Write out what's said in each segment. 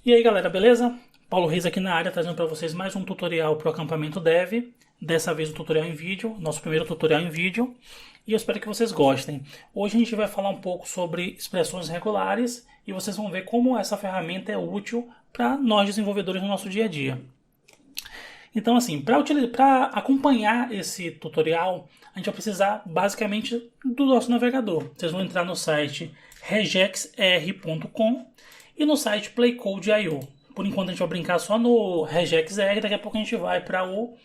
E aí galera, beleza? Paulo Reis aqui na área, trazendo para vocês mais um tutorial para o acampamento Dev. Dessa vez o tutorial em vídeo, nosso primeiro tutorial em vídeo. E eu espero que vocês gostem. Hoje a gente vai falar um pouco sobre expressões regulares e vocês vão ver como essa ferramenta é útil para nós desenvolvedores no nosso dia a dia. Então assim, para acompanhar esse tutorial, a gente vai precisar basicamente do nosso navegador. Vocês vão entrar no site regexr.com e no site playcode.io. Por enquanto a gente vai brincar só no regexr, daqui a pouco a gente vai para o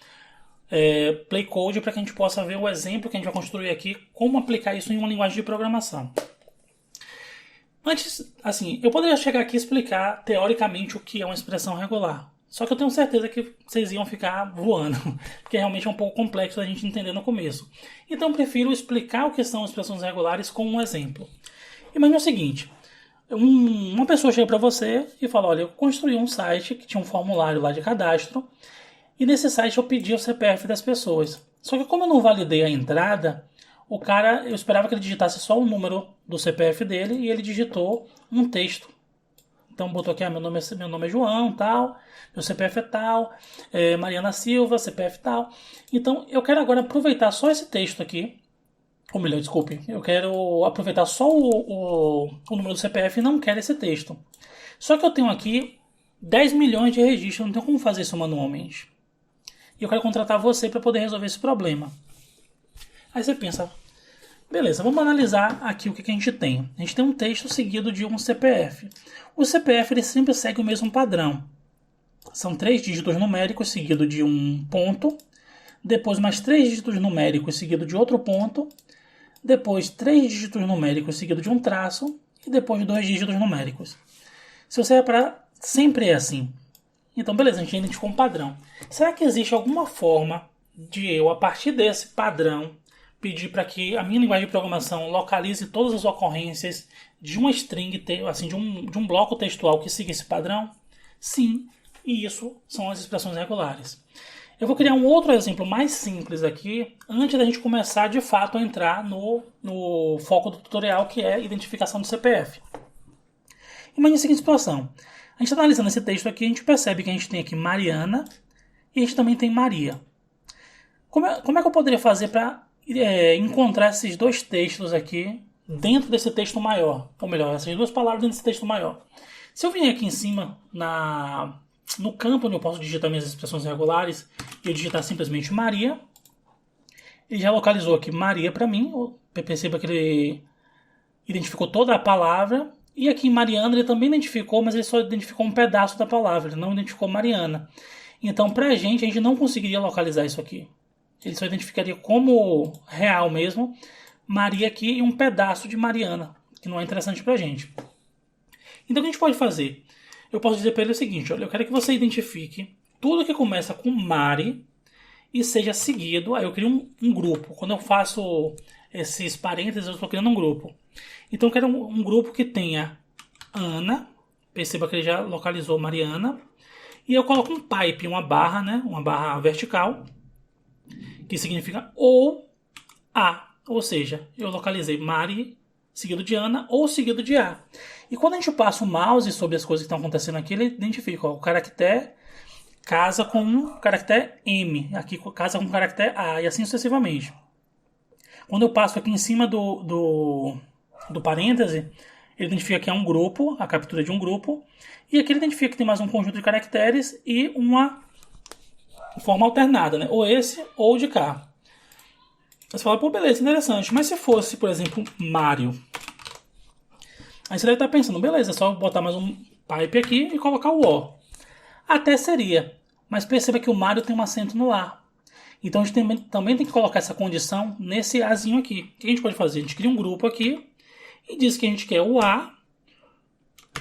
playcode para que a gente possa ver o exemplo que a gente vai construir aqui, como aplicar isso em uma linguagem de programação. Antes, assim, eu poderia chegar aqui e explicar teoricamente o que é uma expressão regular. Só que eu tenho certeza que vocês iam ficar voando, porque realmente é um pouco complexo a gente entender no começo. Então eu prefiro explicar o que são expressões regulares com um exemplo. Imagina o seguinte, uma pessoa chega para você e fala, olha, eu construí um site que tinha um formulário lá de cadastro, e nesse site eu pedi o CPF das pessoas. Só que como eu não validei a entrada, o cara, eu esperava que ele digitasse só o número do CPF dele e ele digitou um texto. Então botou aqui, meu nome é João, tal, meu CPF é tal, Mariana Silva, CPF tal. Então eu quero agora aproveitar só esse texto aqui, ou melhor, desculpe, eu quero aproveitar só o número do CPF e não quero esse texto. Só que eu tenho aqui 10 milhões de registros, não tenho como fazer isso manualmente. E eu quero contratar você para poder resolver esse problema. Aí você pensa, beleza, vamos analisar aqui o que a gente tem. A gente tem um texto seguido de um CPF. O CPF ele sempre segue o mesmo padrão. São 3 dígitos numéricos seguido de um ponto, depois mais 3 dígitos numéricos seguido de outro ponto, depois 3 dígitos numéricos seguido de um traço e depois 2 dígitos numéricos. Se você reparar, sempre é assim. Então, beleza, a gente identificou um padrão. Será que existe alguma forma de eu, a partir desse padrão, pedir para que a minha linguagem de programação localize todas as ocorrências de uma string, assim, de um bloco textual que siga esse padrão? Sim, e isso são as expressões regulares. Eu vou criar um outro exemplo mais simples aqui, antes da gente começar de fato a entrar no foco do tutorial, que é a identificação do CPF. Imagine a seguinte situação. A gente analisando esse texto aqui, a gente percebe que a gente tem aqui Mariana e a gente também tem Maria. Como é que eu poderia fazer para encontrar esses dois textos aqui dentro desse texto maior? Ou melhor, essas duas palavras dentro desse texto maior. Se eu vier aqui em cima, no campo onde eu posso digitar minhas expressões regulares, e eu digitar simplesmente Maria, ele já localizou aqui Maria para mim. Perceba que ele identificou toda a palavra. E aqui em Mariana ele também identificou, mas ele só identificou um pedaço da palavra, ele não identificou Mariana. Então, pra a gente não conseguiria localizar isso aqui. Ele só identificaria como real mesmo, Maria aqui e um pedaço de Mariana, que não é interessante pra gente. Então, o que a gente pode fazer? Eu posso dizer para ele o seguinte, olha, eu quero que você identifique tudo que começa com Mari e seja seguido, aí eu crio um grupo. Quando eu faço esses parênteses, eu estou criando um grupo. Então eu quero um grupo que tenha Ana, perceba que ele já localizou Mariana, e eu coloco um pipe, uma barra, né, uma barra vertical, que significa ou A, ou seja, eu localizei Mari seguido de Ana ou seguido de A. E quando a gente passa o mouse sobre as coisas que estão acontecendo aqui, ele identifica, ó, o caractere casa com o caractere M, aqui casa com o caractere A, e assim sucessivamente. Quando eu passo aqui em cima do parêntese, ele identifica que é um grupo, a captura de um grupo, e aqui ele identifica que tem mais um conjunto de caracteres e uma forma alternada, né? Ou esse ou de cá. Você fala, pô, beleza, interessante, mas se fosse, por exemplo, Mário, aí você deve estar pensando, beleza, é só botar mais um pipe aqui e colocar o O. Até seria, mas perceba que o Mário tem um acento no A. Então a gente também tem que colocar essa condição nesse Azinho aqui. O que a gente pode fazer? A gente cria um grupo aqui e diz que a gente quer o A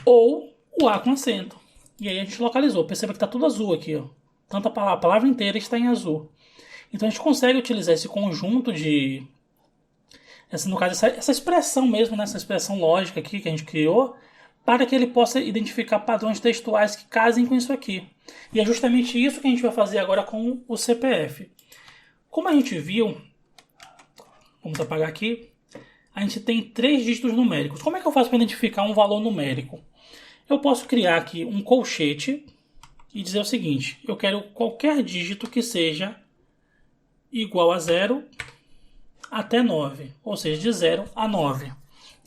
ou o A com acento. E aí a gente localizou. Perceba que está tudo azul aqui, ó. Tanto a palavra inteira está em azul. Então a gente consegue utilizar esse conjunto de... no caso, essa expressão mesmo, né? Essa expressão lógica aqui que a gente criou, para que ele possa identificar padrões textuais que casem com isso aqui. E é justamente isso que a gente vai fazer agora com o CPF. Como a gente viu, vamos apagar aqui, a gente tem 3 dígitos numéricos. Como é que eu faço para identificar um valor numérico? Eu posso criar aqui um colchete e dizer o seguinte: eu quero qualquer dígito que seja igual a 0 até 9, ou seja, de 0 a 9.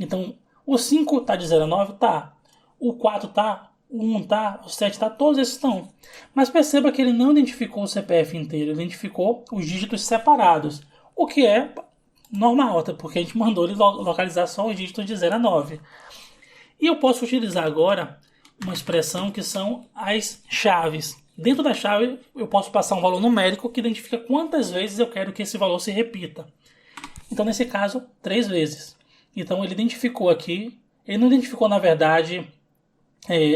Então, o 5 está de 0 a 9? Tá. O 4 tá, o 1 tá, o 7 tá, todos esses estão. Mas perceba que ele não identificou o CPF inteiro, ele identificou os dígitos separados, o que é normal, até porque a gente mandou ele localizar só os dígitos de 0 a 9. E eu posso utilizar agora uma expressão que são as chaves. Dentro da chave eu posso passar um valor numérico que identifica quantas vezes eu quero que esse valor se repita. Então nesse caso, 3 vezes. Então ele identificou aqui, ele não identificou na verdade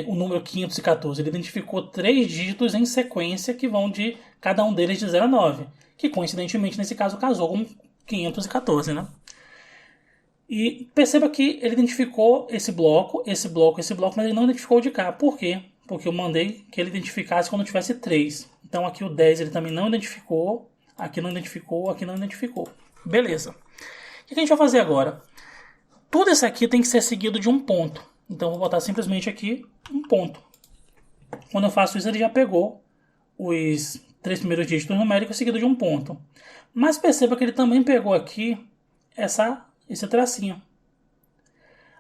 o número 514, ele identificou 3 dígitos em sequência que vão de cada um deles de 0 a 9, que coincidentemente nesse caso casou com 514, né? E perceba que ele identificou esse bloco, mas ele não identificou o de cá. Por quê? Porque eu mandei que ele identificasse quando tivesse 3. Então aqui o 10 ele também não identificou, aqui não identificou, aqui não identificou. Beleza. O que a gente vai fazer agora? Tudo isso aqui tem que ser seguido de um ponto. Então eu vou botar simplesmente aqui um ponto. Quando eu faço isso, ele já pegou os 3 primeiros dígitos numéricos seguidos de um ponto. Mas perceba que ele também pegou aqui esse tracinho.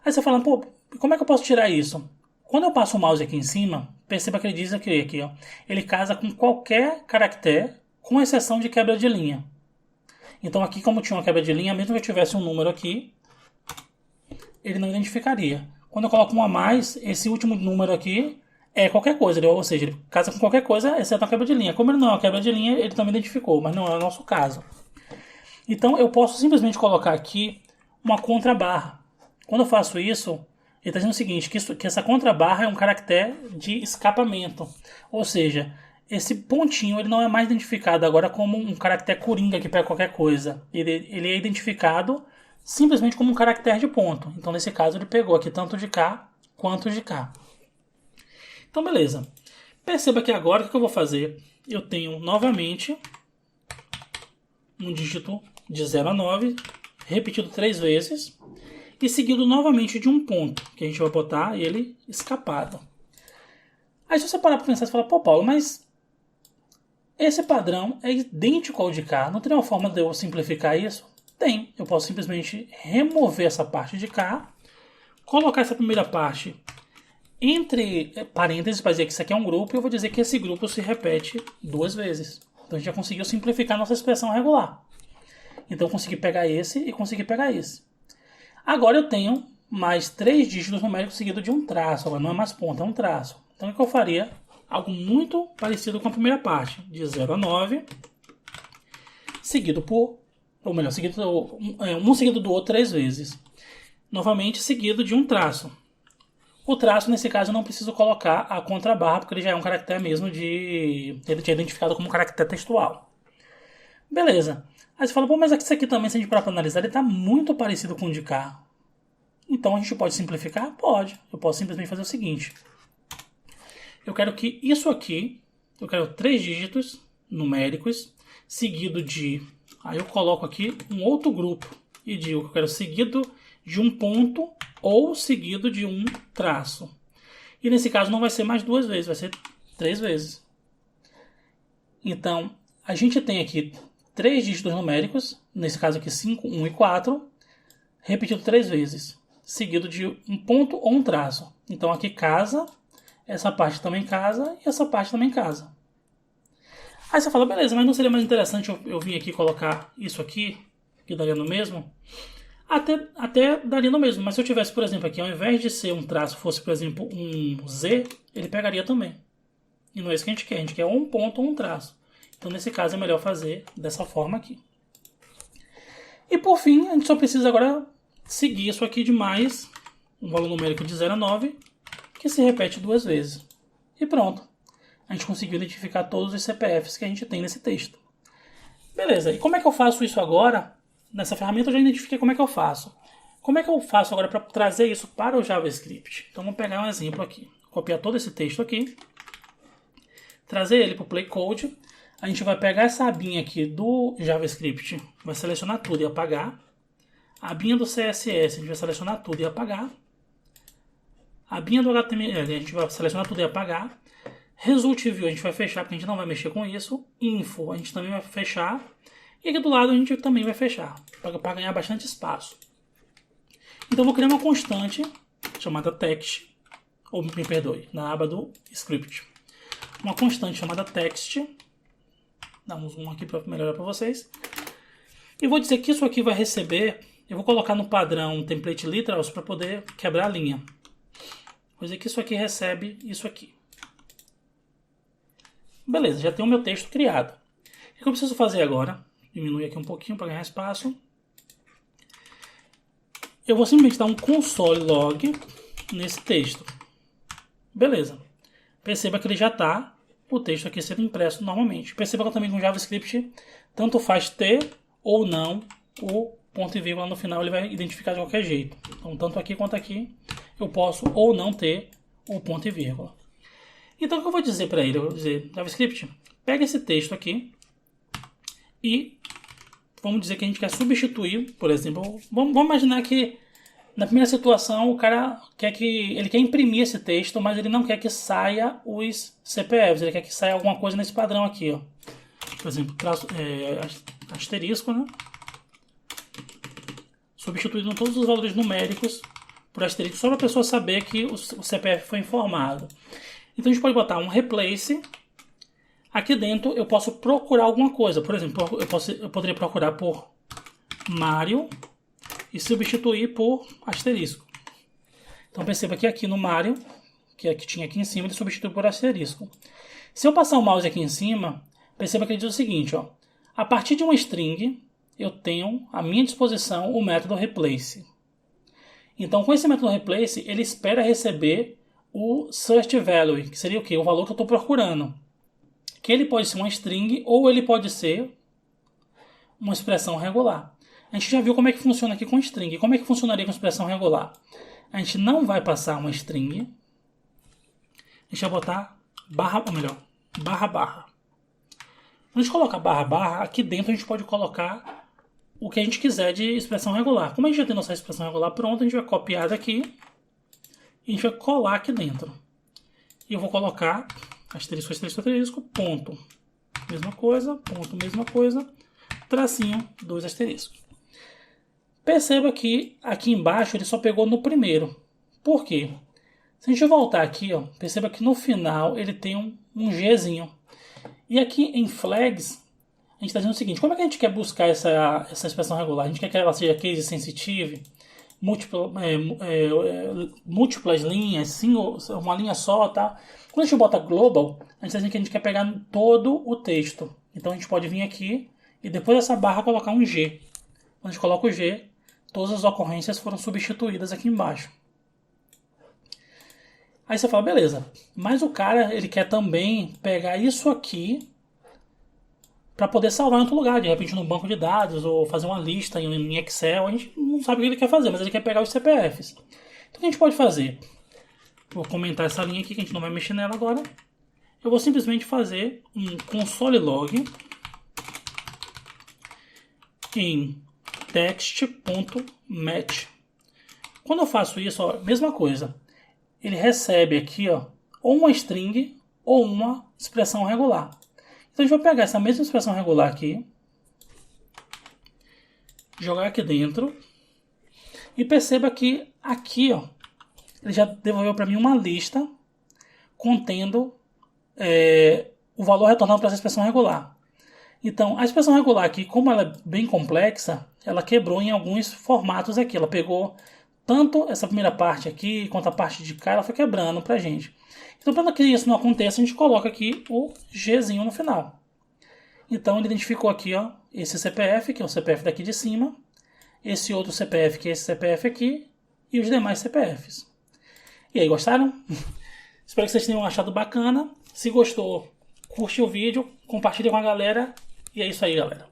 Aí você fala, pô, como é que eu posso tirar isso? Quando eu passo o mouse aqui em cima, perceba que ele diz aqui, ó, ele casa com qualquer caractere, com exceção de quebra de linha. Então aqui, como tinha uma quebra de linha, mesmo que eu tivesse um número aqui, ele não identificaria. Quando eu coloco um a mais, esse último número aqui é qualquer coisa, ou seja, ele casa com qualquer coisa, exceto a quebra de linha. Como ele não é uma quebra de linha, ele também identificou, mas não é o nosso caso. Então eu posso simplesmente colocar aqui uma contrabarra. Quando eu faço isso, ele está dizendo o seguinte, que essa contrabarra é um caractere de escapamento. Ou seja, esse pontinho ele não é mais identificado agora como um caractere coringa que pega qualquer coisa. Ele é identificado simplesmente como um caractere de ponto. Então nesse caso ele pegou aqui tanto de cá quanto de cá. Então beleza. Perceba que agora o que eu vou fazer? Eu tenho novamente um dígito de 0 a 9, repetido 3 vezes, e seguido novamente de um ponto, que a gente vai botar ele escapado. Aí se você parar para pensar, você fala, pô Paulo, mas esse padrão é idêntico ao de cá, não teria uma forma de eu simplificar isso? Tem, eu posso simplesmente remover essa parte de cá, colocar essa primeira parte entre parênteses para dizer que isso aqui é um grupo, e eu vou dizer que esse grupo se repete 2 vezes. Então a gente já conseguiu simplificar nossa expressão regular. Então eu consegui pegar esse e consegui pegar esse. Agora eu tenho mais 3 dígitos numéricos seguidos de um traço. Agora não é mais ponto, é um traço. Então o que eu faria? Algo muito parecido com a primeira parte. De 0 a 9. Seguido por... Ou melhor, um seguido do outro 3 vezes. Novamente seguido de um traço. O traço, nesse caso, eu não preciso colocar a contrabarra, porque ele já é um caractere mesmo de... Ele tinha identificado como caractere textual. Beleza. Aí você fala, pô, mas isso aqui também, se a gente parar para analisar, ele está muito parecido com o de cá. Então a gente pode simplificar? Pode. Eu posso simplesmente fazer o seguinte. Eu quero que isso aqui, eu quero 3 dígitos numéricos, seguido de... Aí eu coloco aqui um outro grupo e digo que eu quero seguido de um ponto ou seguido de um traço. E nesse caso não vai ser mais 2 vezes, vai ser 3 vezes. Então, a gente tem aqui 3 dígitos numéricos, nesse caso aqui 5, 1 e 4, repetido 3 vezes, seguido de um ponto ou um traço. Então aqui casa, essa parte também casa e essa parte também casa. Aí você fala, beleza, mas não seria mais interessante eu vir aqui colocar isso aqui, que daria no mesmo? Até daria no mesmo, mas se eu tivesse, por exemplo, aqui, ao invés de ser um traço, fosse, por exemplo, um Z, ele pegaria também. E não é isso que a gente quer ou um ponto ou um traço. Então, nesse caso, é melhor fazer dessa forma aqui. E, por fim, a gente só precisa agora seguir isso aqui de mais um valor numérico de 0 a 9, que se repete 2 vezes. E pronto. A gente conseguiu identificar todos os CPFs que a gente tem nesse texto. Beleza, e como é que eu faço isso agora? Nessa ferramenta eu já identifiquei como é que eu faço. Como é que eu faço agora para trazer isso para o JavaScript? Então vamos pegar um exemplo aqui. Copiar todo esse texto aqui. Trazer ele para o Play Code. A gente vai pegar essa abinha aqui do JavaScript. Vai selecionar tudo e apagar. A abinha do CSS a gente vai selecionar tudo e apagar. abinha do HTML, a gente vai selecionar tudo e apagar. Result View a gente vai fechar, porque a gente não vai mexer com isso. Info a gente também vai fechar. E aqui do lado a gente também vai fechar, para ganhar bastante espaço. Então eu vou criar uma constante chamada text, ou me perdoe, na aba do script. Uma constante chamada text. Dá um zoom aqui para melhorar para vocês. E vou dizer que isso aqui vai receber, eu vou colocar no padrão template literals para poder quebrar a linha. Vou dizer que isso aqui recebe isso aqui. Beleza, já tem o meu texto criado. O que eu preciso fazer agora? Diminuir aqui um pouquinho para ganhar espaço. Eu vou simplesmente dar um console log nesse texto. Beleza. Perceba que ele já está o texto aqui sendo impresso normalmente. Perceba que eu também com JavaScript tanto faz ter ou não o ponto e vírgula no final, ele vai identificar de qualquer jeito. Então, tanto aqui quanto aqui, eu posso ou não ter o ponto e vírgula. Então, o que eu vou dizer para ele? Eu vou dizer, JavaScript, pega esse texto aqui e vamos dizer que a gente quer substituir, por exemplo, vamos imaginar que na primeira situação o cara ele quer imprimir esse texto, mas ele não quer que saia os CPFs, ele quer que saia alguma coisa nesse padrão aqui, ó. Por exemplo, asterisco, né? Substituindo todos os valores numéricos por asterisco, só para a pessoa saber que o CPF foi informado. Então a gente pode botar um replace. Aqui dentro eu posso procurar alguma coisa. Por exemplo, eu poderia procurar por Mário e substituir por asterisco. Então perceba que aqui no Mário, que tinha aqui em cima, ele substitui por asterisco. Se eu passar o mouse aqui em cima, perceba que ele diz o seguinte, ó. A partir de uma string, eu tenho à minha disposição o método replace. Então com esse método replace, ele espera receber o search value, que seria o quê? O valor que eu estou procurando. Que ele pode ser uma string ou ele pode ser uma expressão regular. A gente já viu como é que funciona aqui com string. Como é que funcionaria com expressão regular? A gente não vai passar uma string. A gente vai botar barra, ou melhor, barra barra. Quando a gente coloca barra barra, aqui dentro a gente pode colocar o que a gente quiser de expressão regular. Como a gente já tem nossa expressão regular pronta, a gente vai copiar daqui e a gente vai colar aqui dentro. E eu vou colocar asterisco, asterisco, asterisco, ponto. Mesma coisa, ponto, mesma coisa, tracinho, 2 asteriscos. Perceba que aqui embaixo ele só pegou no primeiro. Por quê? Se a gente voltar aqui, ó, perceba que no final ele tem um Gzinho. E aqui em flags, a gente está dizendo o seguinte, como é que a gente quer buscar essa expressão regular? A gente quer que ela seja case sensitive, múltiplas linhas, single, uma linha só, tá? Quando a gente bota global, a gente está dizendo que a gente quer pegar todo o texto. Então a gente pode vir aqui e depois dessa barra colocar um G. Quando a gente coloca o G, todas as ocorrências foram substituídas aqui embaixo. Aí você fala, beleza, mas o cara ele quer também pegar isso aqui para poder salvar em outro lugar, de repente no banco de dados ou fazer uma lista em Excel. A gente não sabe o que ele quer fazer, mas ele quer pegar os CPFs. Então o que a gente pode fazer? Vou comentar essa linha aqui que a gente não vai mexer nela agora. Eu vou simplesmente fazer um console log em text.match. Quando eu faço isso, ó, mesma coisa. Ele recebe aqui, ó, ou uma string ou uma expressão regular. Então a gente vai pegar essa mesma expressão regular aqui, jogar aqui dentro e perceba que aqui, ó, ele já devolveu para mim uma lista contendo o valor retornado para essa expressão regular. Então a expressão regular aqui, como ela é bem complexa, ela quebrou em alguns formatos aqui. Ela pegou tanto essa primeira parte aqui quanto a parte de cá, ela foi quebrando para a gente. Então, para que isso não aconteça, a gente coloca aqui o Gzinho no final. Então, ele identificou aqui, ó, esse CPF, que é o CPF daqui de cima, esse outro CPF, que é esse CPF aqui, e os demais CPFs. E aí, gostaram? Espero que vocês tenham achado bacana. Se gostou, curte o vídeo, compartilhe com a galera. E é isso aí, galera.